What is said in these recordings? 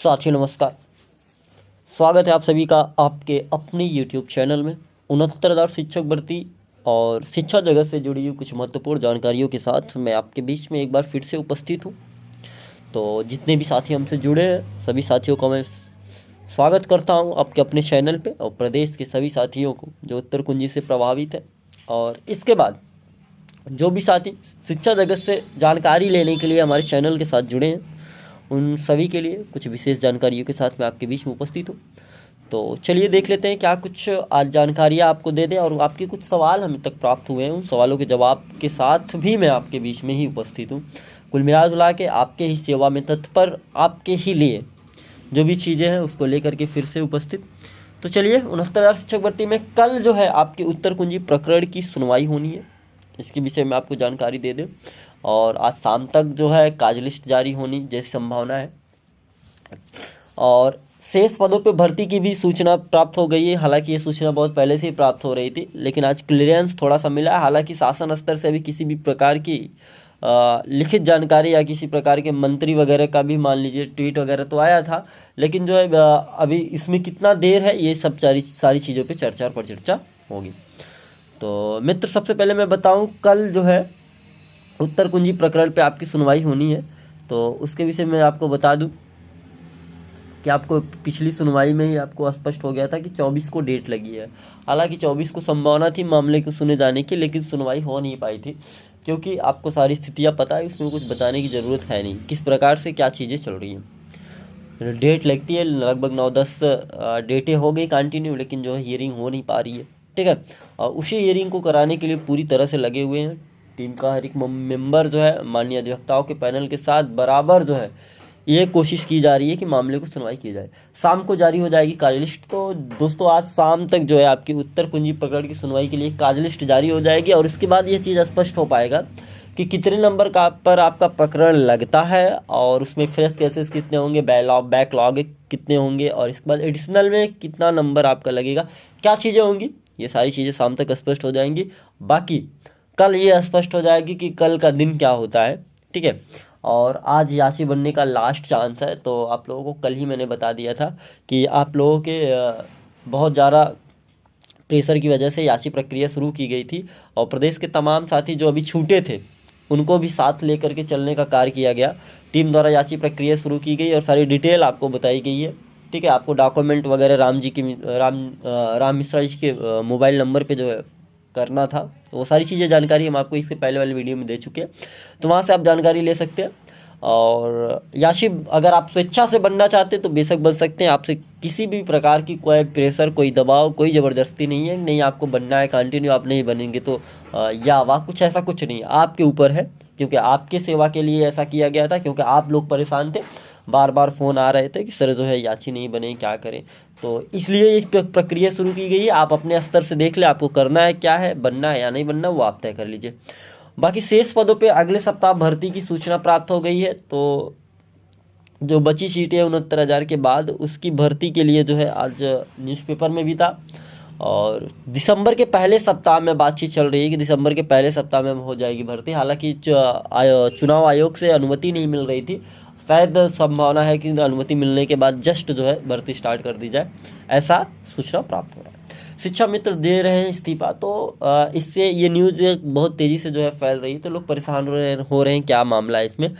साथियों नमस्कार। स्वागत है आप सभी का आपके अपने YouTube चैनल में 69,000 शिक्षक भर्ती और शिक्षा जगत से जुड़ी हुई कुछ महत्वपूर्ण जानकारियों के साथ मैं आपके बीच में एक बार फिर से उपस्थित हूँ। तो जितने भी साथी हमसे जुड़े हैं सभी साथियों का मैं स्वागत करता हूँ आपके अपने चैनल पे और प्रदेश के सभी साथियों को जो उत्तर कुंजी से प्रभावित है। और इसके बाद जो भी साथी शिक्षा जगत से जानकारी लेने के लिए हमारे चैनल के साथ जुड़े हैं उन सभी के लिए कुछ विशेष जानकारियों के साथ मैं आपके बीच में उपस्थित हूँ। तो चलिए देख लेते हैं क्या कुछ आज जानकारियाँ आपको दे दें और आपके कुछ सवाल हमें तक प्राप्त हुए हैं उन सवालों के जवाब के साथ भी मैं आपके बीच में ही उपस्थित हूँ। कुल मिला जुला के आपके ही सेवा में तत्पर आपके ही लिए जो भी चीज़ें हैं उसको लेकर के फिर से उपस्थित। तो चलिए 69,000 शिक्षक भर्ती में कल जो है आपके उत्तर कुंजी प्रकरण की सुनवाई होनी है, इसके विषय में आपको जानकारी दे दें। और आज शाम तक जो है काज लिस्ट जारी होनी जैसी संभावना है और शेष पदों पे भर्ती की भी सूचना प्राप्त हो गई है। हालांकि ये सूचना बहुत पहले से ही प्राप्त हो रही थी लेकिन आज क्लियरेंस थोड़ा सा मिला है। हालांकि शासन स्तर से अभी किसी भी प्रकार की लिखित जानकारी या किसी प्रकार के मंत्री वगैरह का भी मान लीजिए ट्वीट वगैरह तो आया था, लेकिन जो है अभी इसमें कितना देर है ये सब सारी चीज़ों पे चर्चा पर चर्चा होगी। तो मित्र सबसे पहले मैं बताऊं कल जो है उत्तर कुंजी प्रकरण पे आपकी सुनवाई होनी है। तो उसके विषय में आपको बता दूं कि आपको पिछली सुनवाई में ही आपको स्पष्ट हो गया था कि 24 को डेट लगी है। हालांकि 24 को संभावना थी मामले को सुने जाने की, लेकिन सुनवाई हो नहीं पाई थी क्योंकि आपको सारी स्थितियां पता है, उसमें कुछ बताने की ज़रूरत है नहीं किस प्रकार से क्या चीज़ें चल रही हैं। डेट लगती है लगभग 9-10 डेटें हो गई कंटिन्यू, लेकिन जो है हियरिंग हो नहीं पा रही है। ठीक है, और उसी हियरिंग को कराने के लिए पूरी तरह से लगे हुए हैं। टीम का हर एक मेंबर जो है माननीय अधिवक्ताओं के पैनल के साथ बराबर जो है ये कोशिश की जा रही है कि मामले को सुनवाई की जाए। शाम को जारी हो जाएगी कार्यलिस्ट। तो दोस्तों आज शाम तक जो है आपकी उत्तर कुंजी प्रकरण की सुनवाई के लिए कार्यलिस्ट जारी हो जाएगी और इसके बाद ये चीज़ स्पष्ट हो पाएगा कि कितने नंबर का पर आपका प्रकरण लगता है और उसमें फ्रेश केसेस कितने होंगे, बैकलॉग कितने होंगे और इसके बाद एडिशनल में कितना नंबर आपका लगेगा, क्या चीज़ें होंगी, ये सारी चीज़ें शाम तक स्पष्ट हो जाएंगी। बाकी कल ये स्पष्ट हो जाएगी कि कल का दिन क्या होता है। ठीक है, और आज याची बनने का लास्ट चांस है। तो आप लोगों को कल ही मैंने बता दिया था कि आप लोगों के बहुत ज़्यादा प्रेशर की वजह से याची प्रक्रिया शुरू की गई थी और प्रदेश के तमाम साथी जो अभी छूटे थे उनको भी साथ लेकर के चलने का कार्य किया गया। टीम द्वारा याची प्रक्रिया शुरू की गई और सारी डिटेल आपको बताई गई है। ठीक है, आपको डॉक्यूमेंट वगैरह राम मिश्रा जी के मोबाइल नंबर पे जो है करना था, तो वो सारी चीज़ें जानकारी हम आपको इससे पहले वाले वीडियो में दे चुके हैं, तो वहाँ से आप जानकारी ले सकते हैं। और याशी अगर आप स्वेच्छा से बनना चाहते हैं तो बेशक बन सकते हैं। आपसे किसी भी प्रकार की कोई प्रेशर, कोई दबाव, कोई ज़बरदस्ती नहीं है। नहीं आपको बनना है कंटिन्यू, आप नहीं बनेंगे तो या वाह कुछ ऐसा कुछ नहीं है, आपके ऊपर है क्योंकि आपके सेवा के लिए ऐसा किया गया था, क्योंकि आप लोग परेशान थे, बार बार फ़ोन आ रहे थे कि सर जो है याची नहीं बने क्या करें, तो इसलिए इस प्रक्रिया शुरू की गई है। आप अपने स्तर से देख ले आपको करना है क्या है, बनना है या नहीं बनना वो आप तय कर लीजिए। बाकी शेष पदों पे अगले सप्ताह भर्ती की सूचना प्राप्त हो गई है। तो जो बची सीटें 69,000 के बाद उसकी भर्ती के लिए जो है आज न्यूज़पेपर में भी था और दिसंबर के पहले सप्ताह में बातचीत चल रही है कि दिसंबर के पहले सप्ताह में हो जाएगी भर्ती। हालांकि चुनाव आयोग से अनुमति नहीं मिल रही थी, शायद संभावना है कि अनुमति मिलने के बाद जस्ट जो है भर्ती स्टार्ट कर दी जाए, ऐसा सूचना प्राप्त हो रहा है। शिक्षा मित्र दे रहे हैं इस्तीफा, तो इससे ये न्यूज़ बहुत तेज़ी से जो है फैल रही है, तो लोग परेशान हो रहे हैं क्या मामला है इसमें।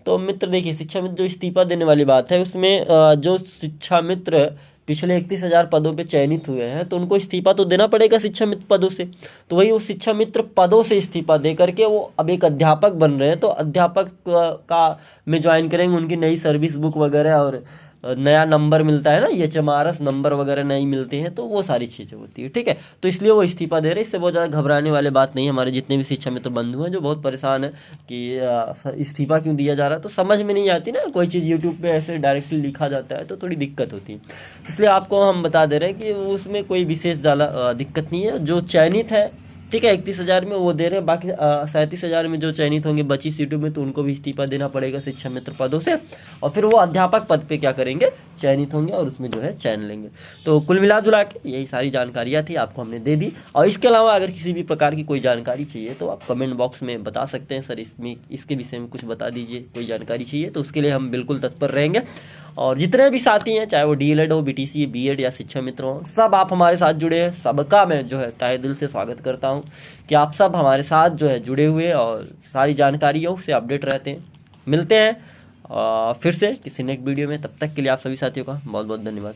तो मित्र देखिए, शिक्षा मित्र जो इस्तीफा देने वाली बात है उसमें जो शिक्षा मित्र पिछले 31,000 पदों पे चयनित हुए हैं तो उनको इस्तीफा तो देना पड़ेगा शिक्षा मित्र पदों से। तो वही वो शिक्षा मित्र पदों से इस्तीफा दे करके वो अब एक अध्यापक बन रहे हैं, तो अध्यापक का में ज्वाइन करेंगे, उनकी नई सर्विस बुक वगैरह और नया नंबर मिलता है ना, ये HMRS नंबर वगैरह नहीं मिलते हैं, तो वो सारी चीज़ें होती है। ठीक है, तो इसलिए वो इस्तीफा दे रहे हैं। इससे बहुत ज़्यादा घबराने वाली बात नहीं है। हमारे जितने भी शिक्षा मित्र बंधु हैं जो बहुत परेशान है कि इस्तीफा क्यों दिया जा रहा है, तो समझ में नहीं आती ना, कोई चीज़ यूट्यूब पे ऐसे डायरेक्टली लिखा जाता है तो थोड़ी दिक्कत होती है। इसलिए आपको हम बता दे रहे हैं कि उसमें कोई विशेष ज़्यादा दिक्कत नहीं है। जो चयनित है ठीक है। 31,000 में वो दे रहे हैं, बाकी 37,000 में जो चयनित होंगे बची सीटों में तो उनको भी इस्तीफा देना पड़ेगा शिक्षा मित्र पदों से, और फिर वो अध्यापक पद पे क्या करेंगे, चयनित होंगे और उसमें जो है चयन लेंगे। तो कुल मिला जुला के यही सारी जानकारियाँ थी, आपको हमने दे दी। और इसके अलावा अगर किसी भी प्रकार की कोई जानकारी चाहिए तो आप कमेंट बॉक्स में बता सकते हैं, सर इसमें इसके विषय में कुछ बता दीजिए, कोई जानकारी चाहिए तो उसके लिए हम बिल्कुल तत्पर रहेंगे। और जितने भी साथी हैं, चाहे वो डीएलएड हो, बीटीसी, बीएड या शिक्षा मित्र हो, सब आप हमारे साथ जुड़े हैं, सबका मैं जो है तहे दिल से स्वागत करता हूं कि आप सब हमारे साथ जो है जुड़े हुए और सारी जानकारियों से अपडेट रहते हैं। मिलते हैं फिर से किसी नेक्स्ट वीडियो में, तब तक के लिए आप सभी साथियों का बहुत बहुत धन्यवाद।